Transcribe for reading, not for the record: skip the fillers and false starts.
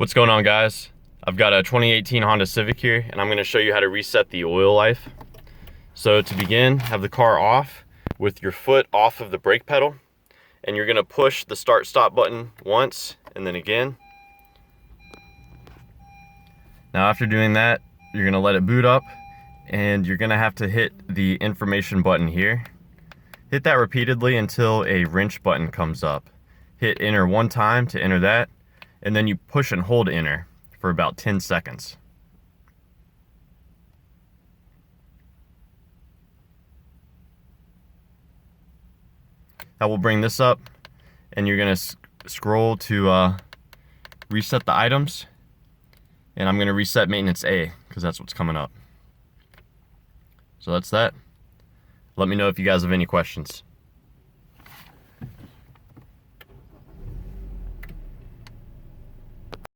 What's going on, guys? I've got a 2018 Honda Civic here, and I'm going to show you how to reset the oil life. So to begin, have the car off with your foot off of the brake pedal, and you're going to push the start stop button once and then again. Now after doing that, you're going to let it boot up, and you're going to have to hit the information button here. Hit that repeatedly until a wrench button comes up. Hit enter one time to enter that, and then you push and hold enter for about 10 seconds. That will bring this up, and you're going to scroll to reset the items, and I'm going to reset maintenance A because that's what's coming up. So that's that. Let me know if you guys have any questions.